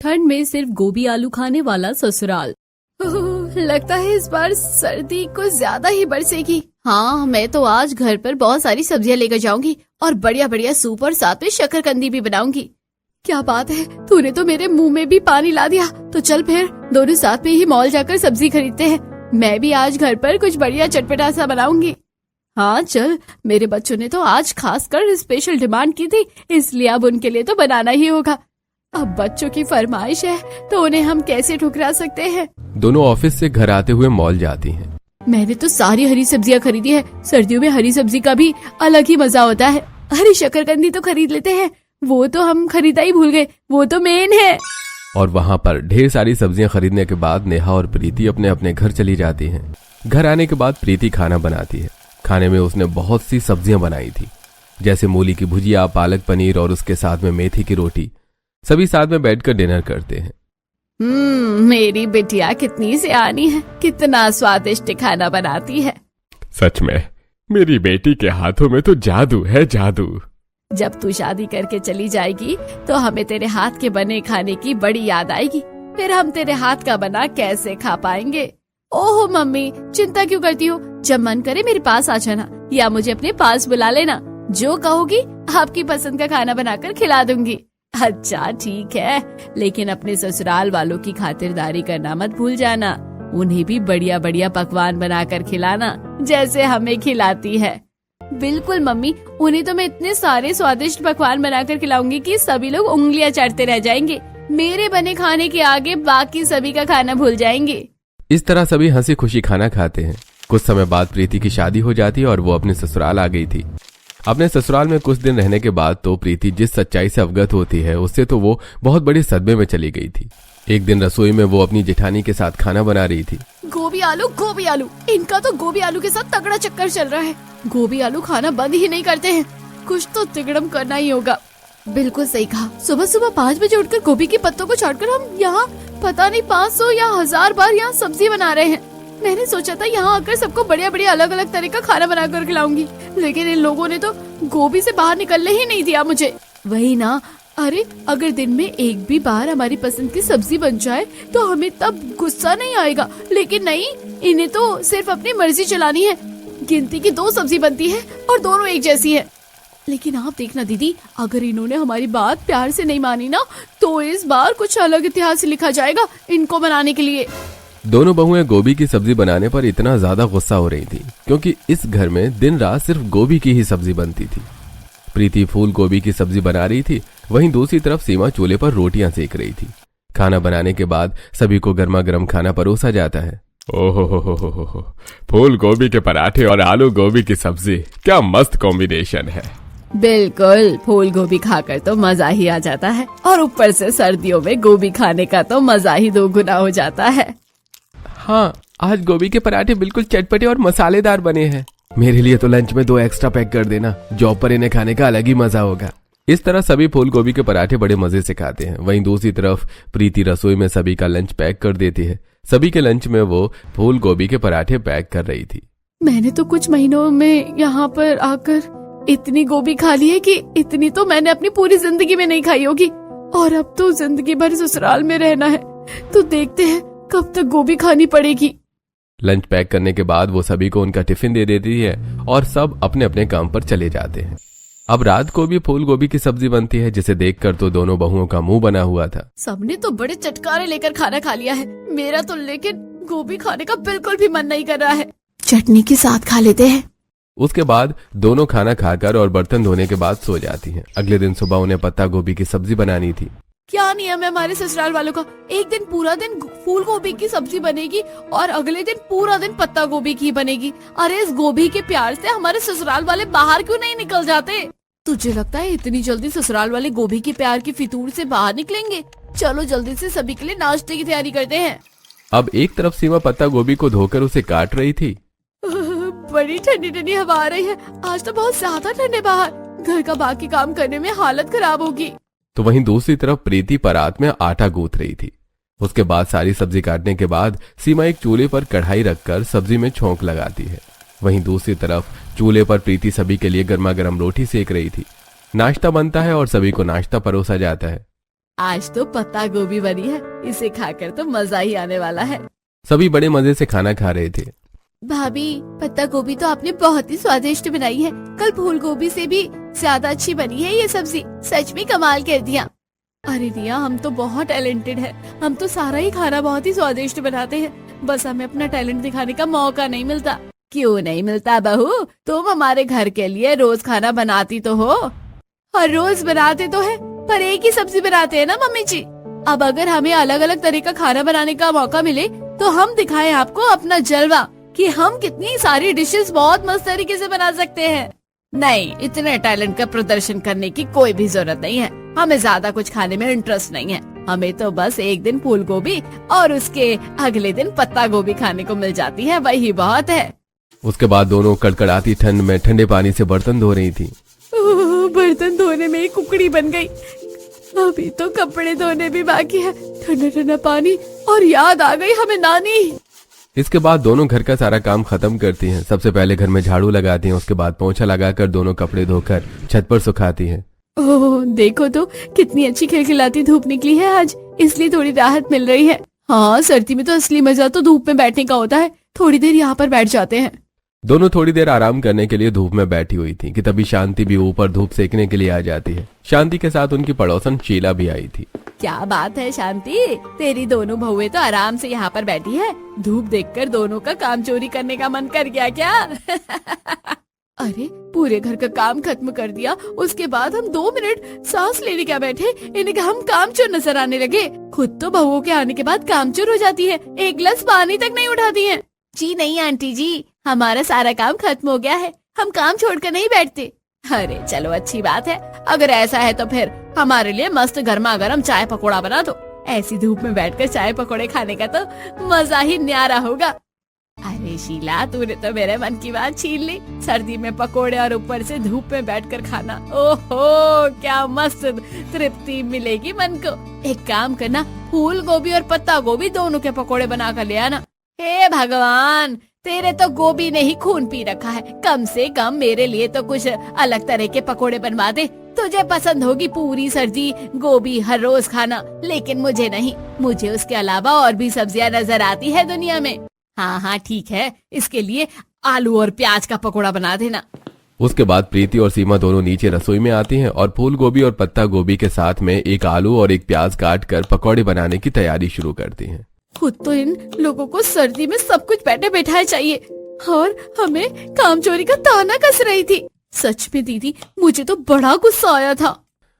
ठंड में सिर्फ गोभी आलू खाने वाला ससुराल। लगता है इस बार सर्दी कुछ ज्यादा ही बरसेगी। हाँ, मैं तो आज घर पर बहुत सारी सब्जियां लेकर जाऊंगी और बढ़िया बढ़िया सूप और साथ में शकरकंदी भी बनाऊंगी। क्या बात है, तूने तो मेरे मुंह में भी पानी ला दिया। तो चल फिर दोनों साथ में ही मॉल जाकर सब्जी खरीदते हैं। मैं भी आज घर पर कुछ बढ़िया चटपटा सा बनाऊंगी। हाँ चल, मेरे बच्चों ने तो आज खासकर स्पेशल डिमांड की थी, इसलिए अब उनके लिए तो बनाना ही होगा। अब बच्चों की फरमाइश है तो उन्हें हम कैसे ठुकरा सकते हैं। दोनों ऑफिस से घर आते हुए मॉल जाती हैं। मैंने तो सारी हरी सब्जियां खरीदी है। सर्दियों में हरी सब्जी का भी अलग ही मजा होता है। हरी शकरकंदी तो खरीद लेते हैं, वो तो हम खरीदा ही भूल गए, वो तो मेन है। और वहाँ पर ढेर सारी सब्जियां खरीदने के बाद नेहा और प्रीति अपने अपने घर चली जाती हैं। घर आने के बाद प्रीति खाना बनाती है। खाने में उसने बहुत सी सब्जियां बनाई थी, जैसे मूली की भुजिया, पालक पनीर और उसके साथ में मेथी की रोटी। सभी साथ में बैठकर डिनर करते हैं। मेरी बिटिया कितनी सियानी है, कितना स्वादिष्ट खाना बनाती है। सच में मेरी बेटी के हाथों में तो जादू है, जादू। जब तू शादी करके चली जाएगी तो हमें तेरे हाथ के बने खाने की बड़ी याद आएगी। फिर हम तेरे हाथ का बना कैसे खा पाएंगे। ओहो मम्मी, चिंता क्यों करती हो। जब मन करे मेरे पास आ जाना या मुझे अपने पास बुला लेना। जो कहोगी आपकी पसंद का खाना बनाकर खिला दूंगी। अच्छा ठीक है, लेकिन अपने ससुराल वालों की खातिरदारी करना मत भूल जाना। उन्हें भी बढ़िया बढ़िया पकवान बनाकर खिलाना, जैसे हमें खिलाती है। बिल्कुल मम्मी, उन्हें तो मैं इतने सारे स्वादिष्ट पकवान बनाकर खिलाऊंगी कि सभी लोग उंगलियां चाटते रह जाएंगे। मेरे बने खाने के आगे बाकी सभी का खाना भूल जाएंगे। इस तरह सभी हंसी खुशी खाना खाते हैं। कुछ समय बाद प्रीति की शादी हो जाती है और वो अपने ससुराल आ गई थी। अपने ससुराल में कुछ दिन रहने के बाद तो प्रीति जिस सच्चाई से अवगत होती है, उससे तो वो बहुत बड़े सदमे में चली गई थी। एक दिन रसोई में वो अपनी जेठानी के साथ खाना बना रही थी। गोभी आलू, इनका तो गोभी आलू के साथ तगड़ा चक्कर चल रहा है। गोभी आलू खाना बंद ही नहीं करते हैं। कुछ तो तिगड़म करना ही होगा। बिल्कुल सही कहा। सुबह सुबह 5 बजे उठकर गोभी के पत्तों को छाड़कर हम यहाँ पता नहीं 500 या 1000 बार यहाँ सब्जी बना रहे हैं। मैंने सोचा था यहाँ आकर सबको बढ़िया बढ़िया अलग अलग तरह का खाना बनाकर खिलाऊंगी, लेकिन इन लोगों ने तो गोभी से बाहर निकलने ही नहीं दिया मुझे। वही ना, अरे अगर दिन में एक भी बार हमारी पसंद की सब्जी बन जाए तो हमें तब गुस्सा नहीं आएगा, लेकिन नहीं, इन्हें तो सिर्फ अपनी मर्जी चलानी है। गिनती की 2 सब्जी बनती है और दोनों एक जैसी है। लेकिन आप देखना दीदी, अगर इन्होंने हमारी बात प्यार से नहीं मानी ना तो इस बार कुछ अलग इतिहास लिखा जाएगा इनको बनाने के लिए। दोनों बहुएं गोभी की सब्जी बनाने पर इतना ज्यादा गुस्सा हो रही थी क्योंकि इस घर में दिन रात सिर्फ गोभी की ही सब्जी बनती थी। प्रीति फूल गोभी की सब्जी बना रही थी, वहीं दूसरी तरफ सीमा चूल्हे पर रोटियां सेक रही थी। खाना बनाने के बाद सभी को गर्मा गर्म खाना परोसा जाता है। ओहो, फूल गोभी के पराठे और आलू गोभी की सब्जी, क्या मस्त कॉम्बिनेशन है। बिल्कुल, फूल गोभी खाकर तो मजा ही आ जाता है और ऊपर से सर्दियों में गोभी खाने का तो मजा ही 2 गुना हो जाता है। हाँ, आज गोभी के पराठे बिल्कुल चटपटे और मसालेदार बने हैं। मेरे लिए तो लंच में 2 एक्स्ट्रा पैक कर देना, जॉब पर इन्हें खाने का अलग ही मजा होगा। इस तरह सभी फूल गोभी के पराठे बड़े मजे से खाते हैं। वहीं दूसरी तरफ प्रीति रसोई में सभी का लंच पैक कर देती है। सभी के लंच में वो फूल गोभी के पराठे पैक कर रही थी। मैंने तो कुछ महीनों में यहाँ पर आकर इतनी गोभी खा ली है कि इतनी तो मैंने अपनी पूरी जिंदगी में नहीं खाई होगी। और अब तो जिंदगी भर ससुराल में रहना है, तो देखते हैं कब तक गोभी खानी पड़ेगी। लंच पैक करने के बाद वो सभी को उनका टिफिन दे देती है और सब अपने अपने काम पर चले जाते हैं। अब रात को भी फूल गोभी की सब्जी बनती है, जिसे देखकर तो दोनों बहुओं का मुंह बना हुआ था। सबने तो बड़े चटकारे लेकर खाना खा लिया है, मेरा तो लेकिन गोभी खाने का बिल्कुल भी मन नहीं कर रहा है। चटनी के साथ खा लेते हैं। उसके बाद दोनों खाना खाकर और बर्तन धोने के बाद सो जाती हैं। अगले दिन सुबह उन्हें पत्ता गोभी की सब्जी बनानी थी। क्या नियम है हमारे ससुराल वालों का, एक दिन पूरा दिन फूल गोभी की सब्जी बनेगी और अगले दिन पूरा दिन पत्ता गोभी की बनेगी। अरे इस गोभी के प्यार से हमारे ससुराल वाले बाहर क्यों नहीं निकल जाते। तुझे लगता है इतनी जल्दी ससुराल वाले गोभी के प्यार की फितूर से बाहर निकलेंगे? चलो जल्दी से सभी के लिए नाश्ते की तैयारी करते हैं। अब एक तरफ सीमा पत्ता गोभी को धोकर उसे काट रही थी। बड़ी ठंडी ठंडी हवा आ रही है, आज तो बहुत ज्यादा ठंड है बाहर। घर का बाकी काम करने में हालत खराब होगी। तो वहीं दूसरी तरफ प्रीति परात में आटा गूंथ रही थी। उसके बाद सारी सब्जी काटने के बाद सीमा एक चूल्हे पर कढ़ाई रखकर सब्जी में छौंक लगाती है। वहीं दूसरी तरफ चूल्हे पर प्रीति सभी के लिए गर्मा गर्म रोटी सेक रही थी। नाश्ता बनता है और सभी को नाश्ता परोसा जाता है। आज तो पत्ता गोभी बनी है, इसे खाकर तो मजा ही आने वाला है। सभी बड़े मजे से खाना खा रहे थे। भाभी, पत्ता गोभी तो आपने बहुत ही स्वादिष्ट बनाई है। कल फूल गोभी से भी ज्यादा अच्छी बनी है ये सब्जी। सच में कमाल कर दिया। अरे रिया, हम तो बहुत टैलेंटेड है। हम तो सारा ही खाना बहुत ही स्वादिष्ट बनाते हैं। बस हमें अपना टैलेंट दिखाने का मौका नहीं मिलता। क्यों नहीं मिलता बहू? तुम हमारे घर के लिए रोज खाना बनाती तो हो। हर रोज बनाते तो है, पर एक ही सब्जी बनाते हैं ना मम्मी जी। अब अगर हमें अलग अलग तरह का खाना बनाने का मौका मिले तो हम दिखाएं आपको अपना जलवा कि हम कितनी सारी डिशेस बहुत मस्त तरीके से बना सकते हैं। नहीं, इतने टैलेंट का प्रदर्शन करने की कोई भी जरूरत नहीं है। हमें ज्यादा कुछ खाने में इंटरेस्ट नहीं है। हमें तो बस एक दिन फूल गोभी और उसके अगले दिन पत्ता गोभी खाने को मिल जाती है, वही बहुत है। उसके बाद दोनों कड़कड़ाती ठंड में ठंडे पानी से बर्तन धो रही थी। बर्तन धोने में ही कुकड़ी बन गई। अभी तो कपड़े धोने भी बाकी है। ठंडा ठंडा पानी और याद आ गई हमें नानी। इसके बाद दोनों घर का सारा काम खत्म करती हैं। सबसे पहले घर में झाड़ू लगाती हैं, उसके बाद पोंछा लगाकर दोनों कपड़े धोकर छत पर सुखाती हैं। ओह, देखो तो कितनी अच्छी खिलखिलाती धूप निकली है आज, इसलिए थोड़ी राहत मिल रही है। हाँ, सर्दी में तो असली मजा तो धूप में बैठने का होता है। थोड़ी देर यहाँ पर बैठ जाते हैं। दोनों थोड़ी देर आराम करने के लिए धूप में बैठी हुई थी कि तभी शांति भी ऊपर धूप सेकने के लिए आ जाती है। शांति के साथ उनकी पड़ोसन शीला भी आई थी। क्या बात है शांति, तेरी दोनों बहुएं तो आराम से यहाँ पर बैठी है। धूप देखकर दोनों का काम चोरी करने का मन कर गया क्या? अरे, पूरे घर का काम खत्म कर दिया, उसके बाद हम 2 मिनट सांस लेने क्या बैठे, इन्हें का हम काम चोर नजर आने लगे। खुद तो बहुओं के आने के बाद काम चोर हो जाती है, एक गिलास पानी तक नहीं उठाती है। जी नहीं आंटी जी, हमारा सारा काम खत्म हो गया है, हम काम छोड़कर नहीं बैठते। अरे चलो, अच्छी बात है। अगर ऐसा है तो फिर हमारे लिए मस्त गर्मा गर्म चाय पकौड़ा बना दो। ऐसी धूप में बैठकर चाय पकौड़े खाने का तो मजा ही न्यारा होगा। अरे शीला, तूने तो मेरे मन की बात छीन ली। सर्दी में पकोड़े और ऊपर से धूप में बैठकर खाना, ओहो क्या मस्त तृप्ति मिलेगी मन को। एक काम करना, फूल गोभी और पत्ता गोभी दोनों के पकोड़े बना कर ले आना। हे भगवान, तेरे तो गोभी ने ही खून पी रखा है। कम से कम मेरे लिए तो कुछ अलग तरह के पकोड़े बनवा दे। तुझे पसंद होगी पूरी सर्दी गोभी हर रोज खाना, लेकिन मुझे नहीं। मुझे उसके अलावा और भी सब्जियां नजर आती है दुनिया में। हाँ हाँ ठीक है, इसके लिए आलू और प्याज का पकोड़ा बना देना। उसके बाद प्रीति और सीमा दोनों नीचे रसोई में आती हैं और फूल गोभी और पत्ता गोभी के साथ में एक आलू और एक प्याज काट कर पकौड़े बनाने की तैयारी शुरू करती हैं। खुद तो इन लोगों को सर्दी में सब कुछ बैठे बैठाए चाहिए और हमें काम चोरी का ताना कस रही थी। सच में दीदी, मुझे तो बड़ा गुस्सा आया था।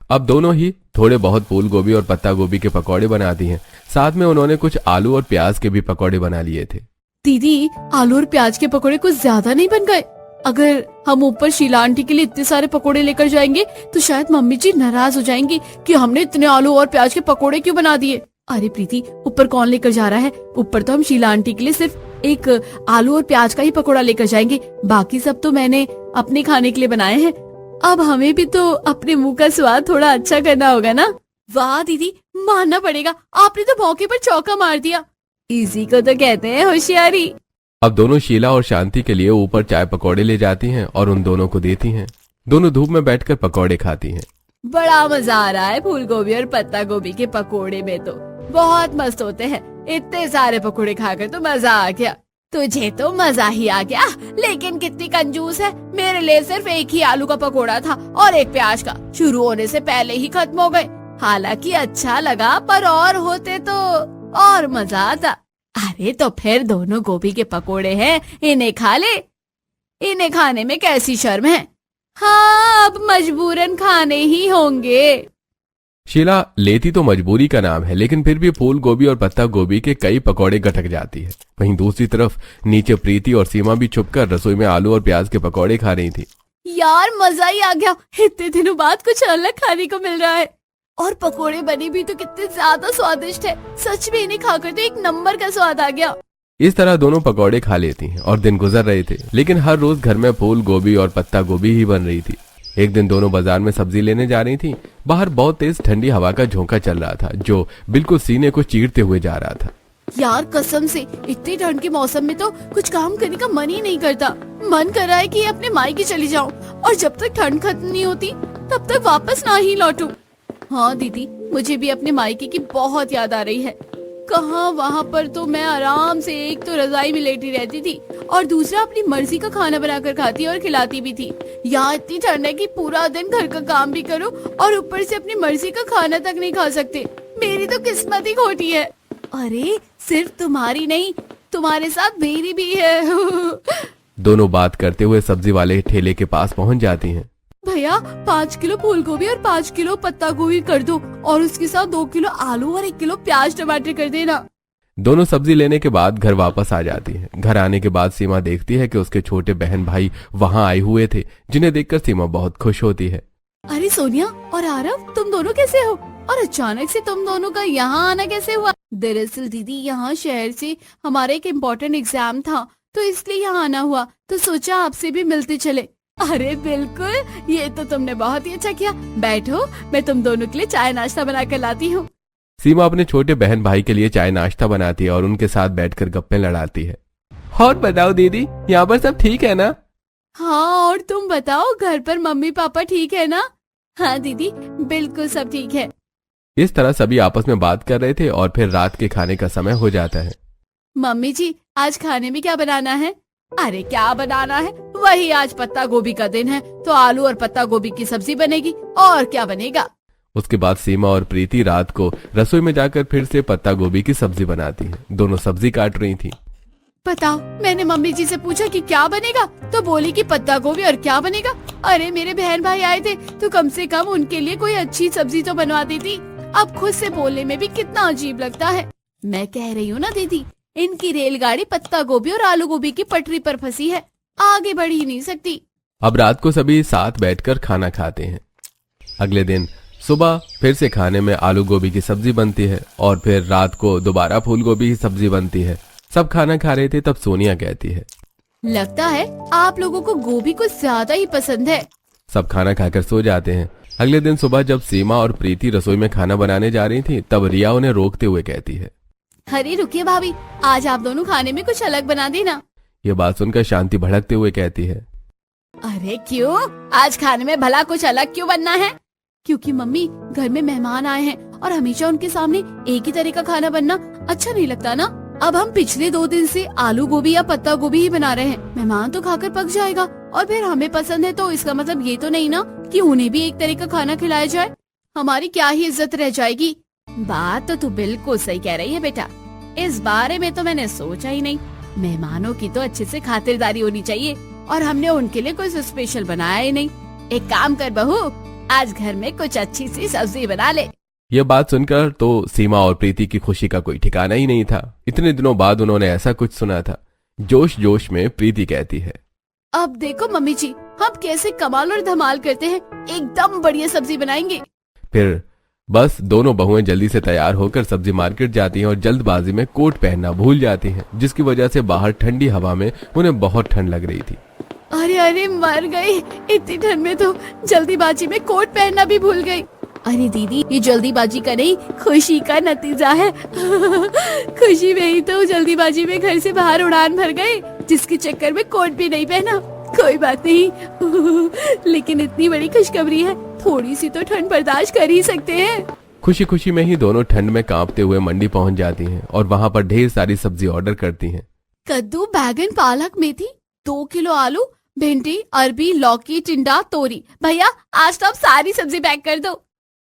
अब दोनों ही थोड़े बहुत फूल गोभी और पत्ता गोभी के पकौड़े बनाती हैं। साथ में उन्होंने कुछ आलू और प्याज के भी पकौड़े बना लिए थे। दीदी, आलू और प्याज के पकौड़े कुछ ज्यादा नहीं बन गए? अगर हम ऊपर शीला आंटी के लिए इतने सारे पकौड़े लेकर जाएंगे तो शायद मम्मी जी नाराज हो जाएंगी कि हमने इतने आलू और प्याज के पकौड़े क्यों बना दिए। अरे प्रीति, ऊपर कौन लेकर जा रहा है? ऊपर तो हम शीला आंटी के लिए सिर्फ एक आलू और प्याज का ही पकौड़ा लेकर जाएंगे। बाकी सब तो मैंने अपने खाने के लिए बनाए हैं। अब हमें भी तो अपने मुंह का स्वाद थोड़ा अच्छा करना होगा ना। वाह दीदी, मानना पड़ेगा, आपने तो मौके पर चौका मार दिया। इसी को तो कहते हैं होशियारी। अब दोनों शीला और शांति के लिए ऊपर चाय पकौड़े ले जाती हैं और उन दोनों को देती हैं। दोनों धूप में बैठकर पकौड़े खाती हैं। बड़ा मजा आ रहा है फूल गोभी और पत्ता गोभी के पकोड़े में, तो बहुत मस्त होते हैं। इतने सारे पकोड़े खाकर तो मजा आ गया। तुझे तो मजा ही आ गया, लेकिन कितनी कंजूस है। मेरे लिए सिर्फ एक ही आलू का पकोड़ा था और एक प्याज का, शुरू होने से पहले ही खत्म हो गए। हालांकि अच्छा लगा, पर और होते तो और मजा आता। अरे तो फिर दोनों गोभी के पकोड़े हैं, इन्हें खा ले। इन्हें खाने में कैसी शर्म है। हाँ, अब मजबूरन खाने ही होंगे। शीला लेती तो मजबूरी का नाम है, लेकिन फिर भी फूल गोभी और पत्ता गोभी के कई पकौड़े गटक जाती है। वहीं दूसरी तरफ नीचे प्रीति और सीमा भी छुपकर रसोई में आलू और प्याज के पकौड़े खा रही थी। यार मजा ही आ गया, इतने दिनों बाद कुछ अलग खाने को मिल रहा है। और पकोड़े बने भी तो कितने ज्यादा स्वादिष्ट है। सच में इन्हें खाकर तो एक नंबर का स्वाद आ गया। इस तरह दोनों पकौड़े खा लेती हैं और दिन गुजर रहे थे, लेकिन हर रोज घर में फूल गोभी और पत्ता गोभी ही बन रही थी। एक दिन दोनों बाजार में सब्जी लेने जा रही थी। बाहर बहुत तेज ठंडी हवा का झोंका चल रहा था, जो बिल्कुल सीने को चीरते हुए जा रहा था। यार कसम से, इतनी ठंड के मौसम में तो कुछ काम करने का मन ही नहीं करता। मन कर रहा है कि अपने मायके चली जाऊं और जब तक ठंड खत्म नहीं होती तब तक वापस ना ही लौटूं। हाँ दीदी, मुझे भी अपने मायके की बहुत याद आ रही है। कहाँ, वहाँ पर तो मैं आराम से एक तो रजाई में लेटी रहती थी और दूसरा अपनी मर्जी का खाना बनाकर खाती और खिलाती भी थी। यहाँ इतनी ठंड है कि पूरा दिन घर का काम भी करो और ऊपर से अपनी मर्जी का खाना तक नहीं खा सकते। मेरी तो किस्मत ही खोटी है। अरे सिर्फ तुम्हारी नहीं, तुम्हारे साथ मेरी भी है। दोनों बात करते हुए सब्जी वाले ठेले के पास पहुंच जाती हैं। भैया 5 किलो फूल गोभी और 5 किलो पत्ता गोभी कर दो और उसके साथ 2 किलो आलू और 1 किलो प्याज टमाटर कर देना। दोनों सब्जी लेने के बाद घर वापस आ जाती हैं। घर आने के बाद सीमा देखती है कि उसके छोटे बहन भाई वहां आए हुए थे, जिन्हें देखकर सीमा बहुत खुश होती है। अरे सोनिया और आरव, तुम दोनों कैसे हो? और अचानक से तुम दोनों का यहाँ आना कैसे हुआ? दरअसल दीदी, यहाँ शहर से हमारा एक इम्पोर्टेंट एग्जाम था तो इसलिए यहाँ आना हुआ, तो सोचा आपसे भी मिलते चले। अरे बिल्कुल, ये तो तुमने बहुत ही अच्छा किया। बैठो, मैं तुम दोनों के लिए चाय नाश्ता बना कर लाती हूँ। सीमा अपने छोटे बहन भाई के लिए चाय नाश्ता बनाती है और उनके साथ बैठकर गप्पे लड़ाती है। और बताओ दीदी, यहाँ पर सब ठीक है ना? हाँ, और तुम बताओ, घर पर मम्मी पापा ठीक है ना? हाँ दीदी, बिल्कुल सब ठीक है। इस तरह सभी आपस में बात कर रहे थे और फिर रात के खाने का समय हो जाता है। मम्मी जी, आज खाने में क्या बनाना है? अरे क्या बनाना है, वही आज पत्ता गोभी का दिन है तो आलू और पत्ता गोभी की सब्जी बनेगी, और क्या बनेगा। उसके बाद सीमा और प्रीति रात को रसोई में जाकर फिर से पत्ता गोभी की सब्जी बनाती हैं। दोनों सब्जी काट रही थी। बताओ, मैंने मम्मी जी से पूछा कि क्या बनेगा तो बोली कि पत्ता गोभी, और क्या बनेगा। अरे मेरे बहन भाई आए थे तो कम से कम उनके लिए कोई अच्छी सब्जी तो बनवा देती। अब खुद से बोलने में भी कितना अजीब लगता है। मैं कह रही हूँ ना दीदी, इनकी रेलगाड़ी पत्ता गोभी और आलू गोभी की पटरी पर फंसी है, आगे बढ़ ही नहीं सकती। अब रात को सभी साथ बैठकर खाना खाते हैं। अगले दिन सुबह फिर से खाने में आलू गोभी की सब्जी बनती है और फिर रात को दोबारा फूल गोभी की सब्जी बनती है। सब खाना खा रहे थे तब सोनिया कहती है, लगता है आप लोगों को गोभी कुछ ज्यादा ही पसंद है। सब खाना खाकर सो जाते हैं। अगले दिन सुबह जब सीमा और प्रीति रसोई में खाना बनाने जा रही थी तब रिया उन्हें रोकते हुए कहती है, अरे रुकिए भाभी, आज आप दोनों खाने में कुछ अलग बना देना। ये बात सुनकर शांति भड़कते हुए कहती है, अरे क्यों, आज खाने में भला कुछ अलग क्यों बनना है? क्योंकि मम्मी, घर में मेहमान आए हैं और हमेशा उनके सामने एक ही तरह का खाना बनना अच्छा नहीं लगता ना। अब हम पिछले 2 दिन से आलू गोभी या पत्ता गोभी ही बना रहे हैं। मेहमान तो खाकर पक जाएगा और फिर हमें पसंद है तो इसका मतलब ये तो नहीं ना कि उन्हें भी एक तरह का खाना खिलाया जाए। हमारी क्या ही इज्जत रह जाएगी। बात तो तू बिल्कुल सही कह रही है बेटा, इस बारे में तो मैंने सोचा ही नहीं। मेहमानों की तो अच्छे से खातिरदारी होनी चाहिए और हमने उनके लिए कुछ स्पेशल बनाया ही नहीं। एक काम कर बहू, आज घर में कुछ अच्छी सी सब्जी बना ले। यह बात सुनकर तो सीमा और प्रीति की खुशी का कोई ठिकाना ही नहीं था। इतने दिनों बाद उन्होंने ऐसा कुछ सुना था। जोश जोश में प्रीति कहती है, अब देखो मम्मी जी, हम कैसे कमाल और धमाल करते हैं, एकदम बढ़िया सब्जी बनाएंगे। फिर बस दोनों बहुएं जल्दी से तैयार होकर सब्जी मार्केट जाती हैं और जल्दबाजी में कोट पहनना भूल जाती हैं, जिसकी वजह से बाहर ठंडी हवा में उन्हें बहुत ठंड लग रही थी। अरे अरे मर गई, इतनी ठंड में तो जल्दीबाजी में कोट पहनना भी भूल गई। अरे दीदी, ये जल्दीबाजी का नहीं, खुशी का नतीजा है। खुशी में ही तो जल्दीबाजी में घर से बाहर उड़ान भर गए, जिसके चक्कर में कोट भी नहीं पहना। कोई बात नहीं, लेकिन इतनी बड़ी खुशखबरी है, थोड़ी सी तो ठंड बर्दाश्त कर ही सकते हैं। खुशी खुशी में ही दोनों ठंड में कांपते हुए मंडी पहुंच जाती हैं और वहां पर ढेर सारी सब्जी ऑर्डर करती हैं। कद्दू, बैगन, पालक, मेथी, 2 किलो आलू, भिंडी, अरबी, लौकी, टिंडा, तोरी। भैया आज तो आप सारी सब्जी पैक कर दो।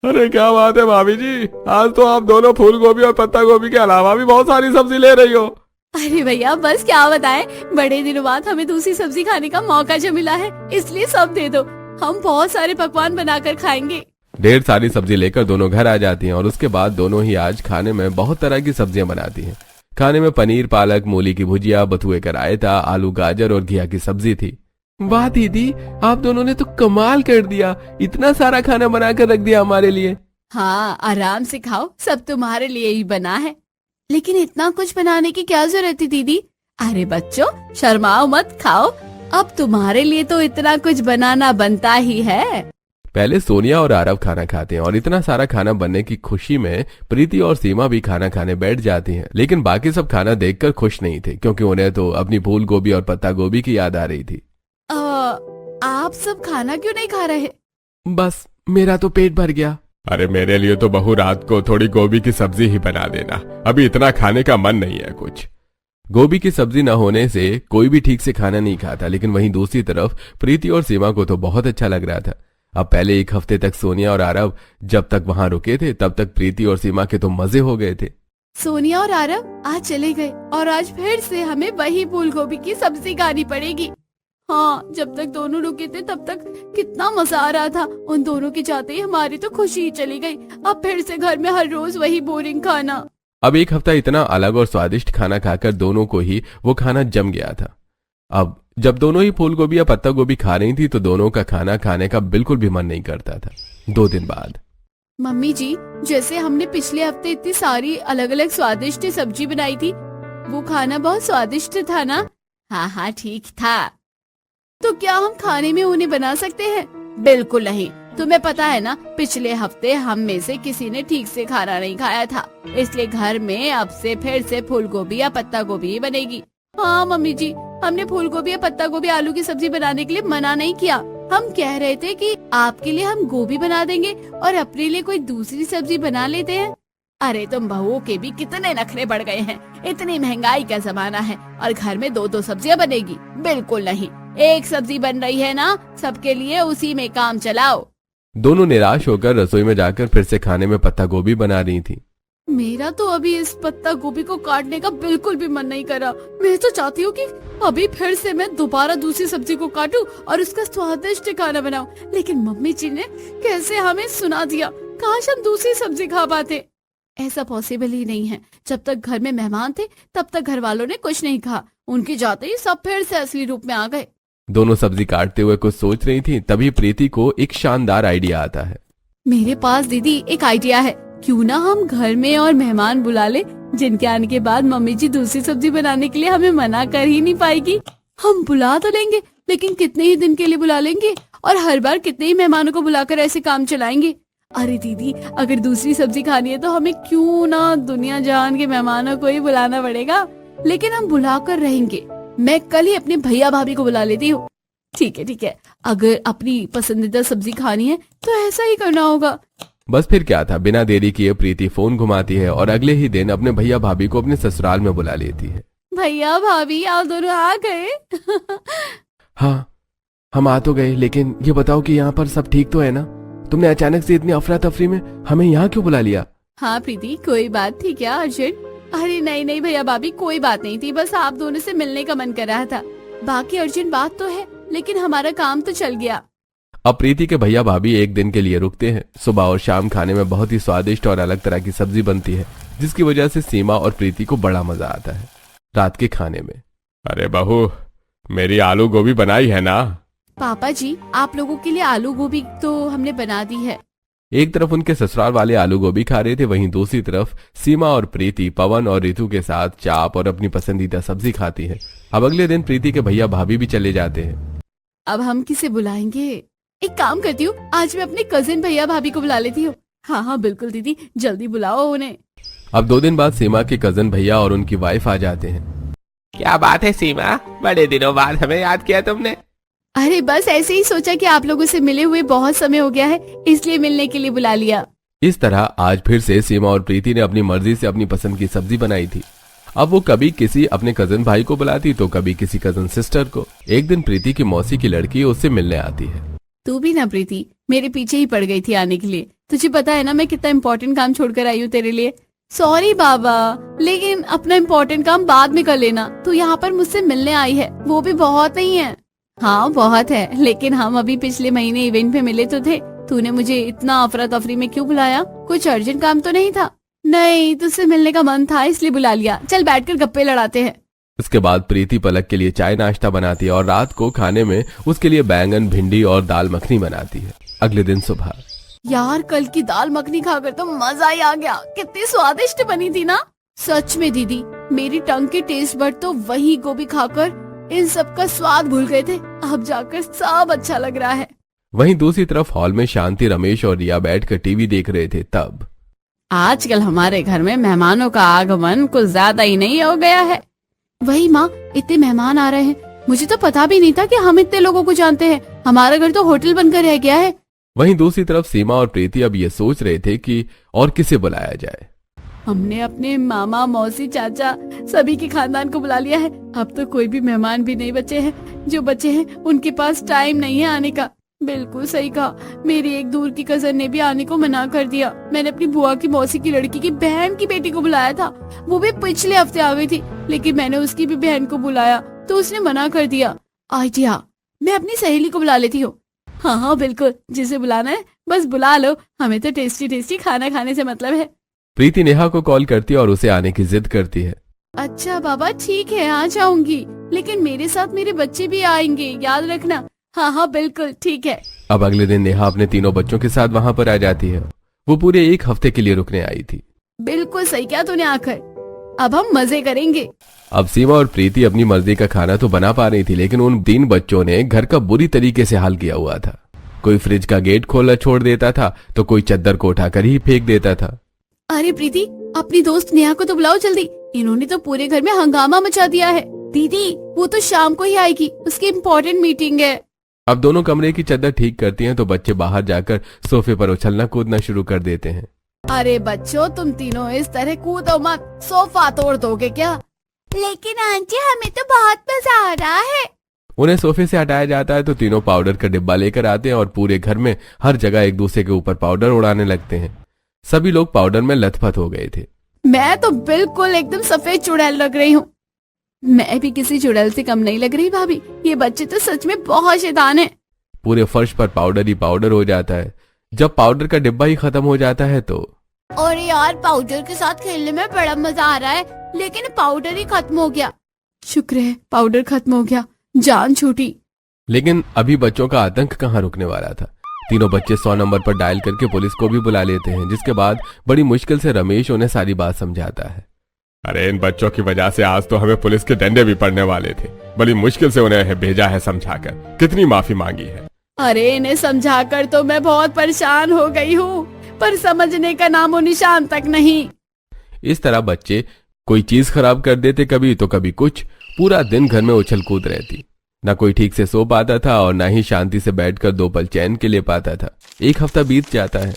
अरे क्या बात है भाभी जी, आज तो आप दोनों फूल गोभी और पत्ता गोभी के अलावा भी बहुत सारी सब्जी ले रही हो। अरे भैया बस क्या बताएं, बड़े दिनों बाद हमें दूसरी सब्जी खाने का मौका जो मिला है, इसलिए सब दे दो। हम बहुत सारे पकवान बनाकर खाएंगे। ढेर सारी सब्जी लेकर दोनों घर आ जाती हैं और उसके बाद दोनों ही आज खाने में बहुत तरह की सब्जियां बनाती हैं। खाने में पनीर, पालक, मूली की भुजिया, बथुए का रायता, आलू, गाजर और घिया की सब्जी थी। वाह दीदी, आप दोनों ने तो कमाल कर दिया, इतना सारा खाना बनाकर रख दिया हमारे लिए। हाँ, आराम से खाओ, सब तुम्हारे लिए ही बना है। लेकिन इतना कुछ बनाने की क्या जरूरत थी दीदी? अरे बच्चों, शर्माओ मत, खाओ। अब तुम्हारे लिए तो इतना कुछ बनाना बनता ही है। पहले सोनिया और आरव खाना खाते हैं और इतना सारा खाना बनने की खुशी में प्रीति और सीमा भी खाना खाने बैठ जाती हैं। लेकिन बाकी सब खाना देखकर खुश नहीं थे, क्योंकि उन्हें तो अपनी फूल गोभी और पत्ता गोभी की याद आ रही थी। आप सब खाना क्यों नहीं खा रहे? बस मेरा तो पेट भर गया। अरे मेरे लिए तो बहू रात को थोड़ी गोभी की सब्जी ही बना देना, अभी इतना खाने का मन नहीं है कुछ। गोभी की सब्जी न होने से कोई भी ठीक से खाना नहीं खाता, लेकिन वहीं दूसरी तरफ प्रीति और सीमा को तो बहुत अच्छा लग रहा था। अब पहले एक हफ्ते तक सोनिया और आरव जब तक वहां रुके थे तब तक प्रीति और सीमा के तो मजे हो गए थे। सोनिया और आरव आज चले गए और आज फिर से हमें वही फूल गोभी की सब्जी खानी पड़ेगी। हाँ, जब तक दोनों रुके थे तब तक कितना मजा आ रहा था। उन दोनों के जाते ही हमारी तो खुशी ही चली गई। अब फिर से घर में हर रोज वही बोरिंग खाना। अब एक हफ्ता इतना अलग और स्वादिष्ट खाना खाकर दोनों को ही वो खाना जम गया था। अब जब दोनों ही फूल गोभी या पत्ता गोभी खा रही थी तो दोनों का खाना खाने का बिल्कुल भी मन नहीं करता था। 2 दिन बाद मम्मी जी, जैसे हमने पिछले हफ्ते इतनी सारी अलग अलग स्वादिष्ट सब्जी बनाई थी, वो खाना बहुत स्वादिष्ट था ना? हाँ, ठीक था। तो क्या हम खाने में उन्हें बना सकते हैं? बिल्कुल नहीं। तुम्हें पता है ना, पिछले हफ्ते हम में से किसी ने ठीक से खाना नहीं खाया था, इसलिए घर में अब से फिर से फूल गोभी या पत्ता गोभी ही बनेगी। हाँ मम्मी जी, हमने फूल गोभी या पत्ता गोभी आलू की सब्जी बनाने के लिए मना नहीं किया। हम कह रहे थे कि आपके लिए हम गोभी बना देंगे और अपने लिए कोई दूसरी सब्जी बना लेते हैं। अरे तुम बहुओं के भी कितने नखरे बढ़ गए हैं। इतनी महंगाई का जमाना है और घर में 2-2 सब्जियां बनेगी? बिल्कुल नहीं। एक सब्जी बन रही है ना, सबके लिए उसी में काम चलाओ। दोनों निराश होकर रसोई में जाकर फिर से खाने में पत्ता गोभी बना रही थी। मेरा तो अभी इस पत्ता गोभी को काटने का बिल्कुल भी मन नहीं कर रहा। मैं तो चाहती हूँ कि अभी फिर से मैं दोबारा दूसरी सब्जी को काटूं और उसका स्वादिष्ट खाना बनाऊं। लेकिन मम्मी जी ने कैसे हमें सुना दिया। काश हम दूसरी सब्जी खा पाते। ऐसा पॉसिबल ही नहीं है। जब तक घर में मेहमान थे तब तक घर वालों ने कुछ नहीं कहा। उनके जाते ही सब फिर से असली रूप में आ गए। दोनों सब्जी काटते हुए कुछ सोच रही थी, तभी प्रीति को एक शानदार आइडिया आता है। मेरे पास दीदी एक आइडिया है। क्यों ना हम घर में और मेहमान बुला ले, जिनके आने के बाद मम्मी जी दूसरी सब्जी बनाने के लिए हमें मना कर ही नहीं पाएगी। हम बुला तो लेंगे, लेकिन कितने ही दिन के लिए बुला लेंगे और हर बार कितने ही मेहमानों को बुलाकर ऐसे काम चलाएंगे। अरे दीदी, अगर दूसरी सब्जी खानी है तो हमें क्यों ना दुनिया जहान के मेहमानों को ही बुलाना पड़ेगा, लेकिन हम बुला कर रहेंगे। मैं कल ही अपने भैया भाभी को बुला लेती हूँ। ठीक है, अगर अपनी पसंदीदा सब्जी खानी है तो ऐसा ही करना होगा। बस फिर क्या था, बिना देरी किए प्रीति फोन घुमाती है और अगले ही दिन अपने भैया भाभी को अपने ससुराल में बुला लेती है। भैया भाभी, आप दोनों आ गए? हाँ, हम आ तो गए, लेकिन ये बताओ कि यहाँ पर सब ठीक तो है ना? तुमने अचानक से इतनी अफरा तफरी में हमें यहाँ क्यों बुला लिया? हाँ प्रीति, कोई बात थी क्या अर्जुन? अरे नहीं भैया भाभी, कोई बात नहीं थी। बस आप दोनों से मिलने का मन कर रहा था। बाकी अर्जुन, बात तो है, लेकिन हमारा काम तो चल गया। अब प्रीति के भैया भाभी एक दिन के लिए रुकते हैं। सुबह और शाम खाने में बहुत ही स्वादिष्ट और अलग तरह की सब्जी बनती है, जिसकी वजह से सीमा और प्रीति को बड़ा मजा आता है रात के खाने में। अरे बहू, मेरी आलू गोभी बनाई है ना? पापा जी, आप लोगों के लिए आलू गोभी तो हमने बना दी है। एक तरफ उनके ससुराल वाले आलू गोभी खा रहे थे, वहीं दूसरी तरफ सीमा और प्रीति पवन और रितु के साथ चाप और अपनी पसंदीदा सब्जी खाती है। अब अगले दिन प्रीति के भैया भाभी भी चले जाते हैं। अब हम किसे बुलाएंगे? एक काम करती हूँ, आज मैं अपने कजिन भैया भाभी को बुला लेती हूँ। हाँ बिल्कुल दीदी, जल्दी बुलाओ उन्हें। अब 2 दिन बाद सीमा के कजिन भैया और उनकी वाइफ आ जाते हैं। क्या बात है सीमा, बड़े दिनों बाद हमें याद किया तुमने? अरे बस ऐसे ही सोचा कि आप लोगों से मिले हुए बहुत समय हो गया है, इसलिए मिलने के लिए बुला लिया। इस तरह आज फिर से सीमा और प्रीति ने अपनी मर्जी से अपनी पसंद की सब्जी बनाई थी। अब वो कभी किसी अपने कजन भाई को बुलाती तो कभी किसी कजन सिस्टर को। एक दिन प्रीति की मौसी की लड़की उससे मिलने आती है। तू भी ना प्रीति, मेरे पीछे ही पड़ गई थी आने के लिए। तुझे पता है ना मैं कितना इम्पोर्टेंट काम छोड़कर आई हूँ तेरे लिए। सॉरी बाबा, लेकिन अपना इम्पोर्टेंट काम बाद में कर लेना। तू यहाँ पर मुझसे मिलने आई है, वो भी बहुत नहीं है। हाँ बहुत है, लेकिन हम अभी पिछले महीने इवेंट पे मिले तो थे। तूने मुझे इतना अफरा तफरी में क्यों बुलाया? कुछ अर्जेंट काम तो नहीं था? नहीं, तुझसे मिलने का मन था इसलिए बुला लिया। चल बैठकर गप्पे लड़ाते हैं। इसके बाद प्रीति पलक के लिए चाय नाश्ता बनाती है और रात को खाने में उसके लिए बैंगन, भिंडी और दाल मखनी बनाती है। अगले दिन सुबह, यार कल की दाल मखनी खाकर तो मजा ही आ गया। कितनी स्वादिष्ट बनी थी ना। सच में दीदी, मेरी टंग के टेस्ट बड तो वही गोभी खाकर इन सब का स्वाद भूल गए थे। अब जाकर सब अच्छा लग रहा है। वहीं दूसरी तरफ हॉल में शांति, रमेश और रिया बैठकर टीवी देख रहे थे। तब आजकल हमारे घर में मेहमानों का आगमन कुछ ज्यादा ही नहीं हो गया है। वही माँ, इतने मेहमान आ रहे हैं। मुझे तो पता भी नहीं था कि हम इतने लोगों को जानते हैं। हमारा घर तो होटल बनकर रह गया है। वहीं दूसरी तरफ सीमा और प्रीति अब ये सोच रहे थे कि और किसे बुलाया जाए। हमने अपने मामा मौसी चाचा सभी के खानदान को बुला लिया है। अब तो कोई भी मेहमान भी नहीं बचे हैं। जो बचे हैं उनके पास टाइम नहीं है आने का। बिल्कुल सही कहा। मेरी एक दूर की कजन ने भी आने को मना कर दिया। मैंने अपनी बुआ की मौसी की लड़की की बहन की बेटी को बुलाया था। वो भी पिछले हफ्ते आ गई थी, लेकिन मैंने उसकी भी बहन को बुलाया तो उसने मना कर दिया। आइडिया, मैं अपनी सहेली को बुला लेती हूँ। हाँ हाँ बिल्कुल, जिसे बुलाना है बस बुला लो। हमें तो टेस्टी टेस्टी खाना खाने से मतलब है। प्रीति नेहा को कॉल करती है और उसे आने की जिद करती है। अच्छा बाबा ठीक है, आ जाऊंगी, लेकिन मेरे साथ मेरे बच्चे भी आएंगे, याद रखना। हाँ हाँ बिल्कुल ठीक है। अब अगले दिन नेहा अपने तीनों बच्चों के साथ वहाँ पर आ जाती है। वो पूरे 1 हफ्ते के लिए रुकने आई थी। बिल्कुल सही किया तूने आकर। अब हम मजे करेंगे। अब सीमा और प्रीति अपनी मर्जी का खाना तो बना पा रही थी, लेकिन उन 3 बच्चों ने घर का बुरी तरीके से हाल किया हुआ था। कोई फ्रिज का गेट खोला छोड़ देता था तो कोई चद्दर को उठाकर ही फेंक देता था। अरे प्रीति, अपनी दोस्त नेहा को तो बुलाओ जल्दी। इन्होंने तो पूरे घर में हंगामा मचा दिया है। दीदी वो तो शाम को ही आएगी, उसकी इम्पोर्टेंट मीटिंग है। अब दोनों कमरे की चद्दर ठीक करती हैं तो बच्चे बाहर जाकर सोफे पर उछलना कूदना शुरू कर देते हैं। अरे बच्चों, तुम तीनों इस तरह कूदो मत, सोफा तोड़ दोगे क्या? लेकिन आंटी हमें तो बहुत मजा आ रहा है। उन्हें सोफे से हटाया जाता है तो तीनों पाउडर का डिब्बा लेकर आते हैं और पूरे घर में हर जगह एक दूसरे के ऊपर पाउडर उड़ाने लगते हैं। सभी लोग पाउडर में लथपथ हो गए थे। मैं तो बिल्कुल एकदम सफेद चुड़ैल लग रही हूँ। मैं भी किसी चुड़ैल से कम नहीं लग रही भाभी। ये बच्चे तो सच में बहुत शैतान हैं। पूरे फर्श पर पाउडर ही पाउडर हो जाता है। जब पाउडर का डिब्बा ही खत्म हो जाता है तो और यार, पाउडर के साथ खेलने में बड़ा मजा आ रहा है, लेकिन पाउडर ही खत्म हो गया। शुक्र है पाउडर खत्म हो गया, जान छूटी। लेकिन अभी बच्चों का आतंक कहाँ रुकने वाला था। तीनों बच्चे 100 नंबर पर डायल करके पुलिस को भी बुला लेते हैं, जिसके बाद बड़ी मुश्किल से रमेश उन्हें सारी बात समझाता है। अरे इन बच्चों की वजह से आज तो हमें पुलिस के डंडे भी पड़ने वाले थे। बड़ी मुश्किल से उन्हें भेजा है समझाकर। कितनी माफी मांगी है। अरे इन्हें समझाकर तो मैं बहुत परेशान हो गई हूँ, पर समझने का नामो निशान तक नहीं। इस तरह बच्चे कोई चीज खराब कर देते कभी तो कभी कुछ। पूरा दिन घर में उछल कूद रहती। न कोई ठीक से सो पाता था और न ही शांति से बैठकर 2 पल चैन के लिए पाता था। 1 हफ्ता बीत जाता है।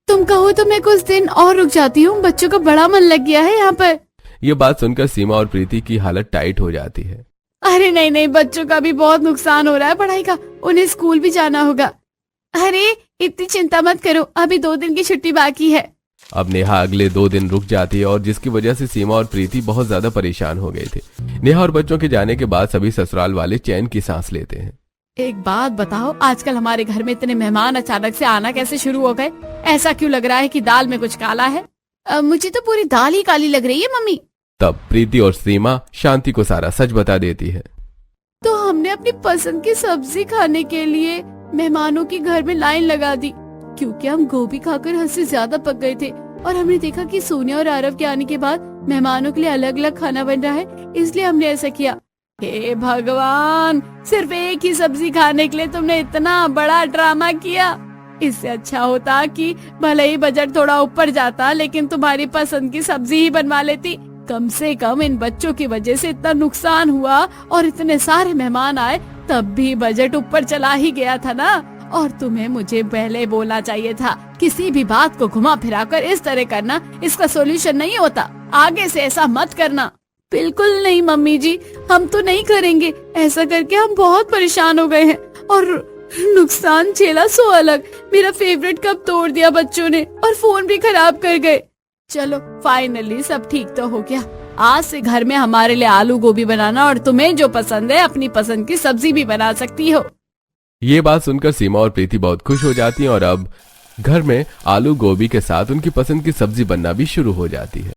तुम कहो तो मैं कुछ दिन और रुक जाती हूँ, बच्चों का बड़ा मन लग गया है यहाँ पर। ये बात सुनकर सीमा और प्रीति की हालत टाइट हो जाती है। अरे नहीं नहीं, बच्चों का भी बहुत नुकसान हो रहा है पढ़ाई का, उन्हें स्कूल भी जाना होगा। अरे इतनी चिंता मत करो, अभी 2 दिन की छुट्टी बाकी है। अब नेहा अगले 2 दिन रुक जाती है और जिसकी वजह से सीमा और प्रीति बहुत ज्यादा परेशान हो गए थे। नेहा और बच्चों के जाने के बाद सभी ससुराल वाले चैन की सांस लेते हैं। एक बात बताओ, आजकल हमारे घर में इतने मेहमान अचानक से आना कैसे शुरू हो गए? ऐसा क्यों लग रहा है कि दाल में कुछ काला है? मुझे तो पूरी दाल ही काली लग रही है मम्मी। तब प्रीति और सीमा शांति को सारा सच बता देती है। तो हमने अपनी पसंद की सब्जी खाने के लिए मेहमानों के घर में लाइन लगा दी, क्योंकि हम गोभी खाकर हद से ज्यादा पक गए थे और हमने देखा कि सोनिया और आरव के आने के बाद मेहमानों के लिए अलग अलग खाना बन रहा है, इसलिए हमने ऐसा किया। हे भगवान, सिर्फ एक ही सब्जी खाने के लिए तुमने इतना बड़ा ड्रामा किया। इससे अच्छा होता कि भले ही बजट थोड़ा ऊपर जाता, लेकिन तुम्हारी पसंद की सब्जी ही बनवा लेती। कम से कम इन बच्चों की वजह से इतना नुकसान हुआ और इतने सारे मेहमान आए, तब भी बजट ऊपर चला ही गया था ना। और तुम्हें मुझे पहले बोलना चाहिए था। किसी भी बात को घुमा फिरा कर इस तरह करना इसका सॉल्यूशन नहीं होता। आगे से ऐसा मत करना। बिल्कुल नहीं मम्मी जी, हम तो नहीं करेंगे। ऐसा करके हम बहुत परेशान हो गए हैं और नुकसान झेला सो अलग। मेरा फेवरेट कप तोड़ दिया बच्चों ने और फोन भी खराब कर गए। चलो फाइनली सब ठीक तो हो गया। आज से घर में हमारे लिए आलू गोभी बनाना और तुम्हें जो पसंद है अपनी पसंद की सब्जी भी बना सकती हो। ये बात सुनकर सीमा और प्रीति बहुत खुश हो जाती हैं और अब घर में आलू गोभी के साथ उनकी पसंद की सब्जी बनना भी शुरू हो जाती है।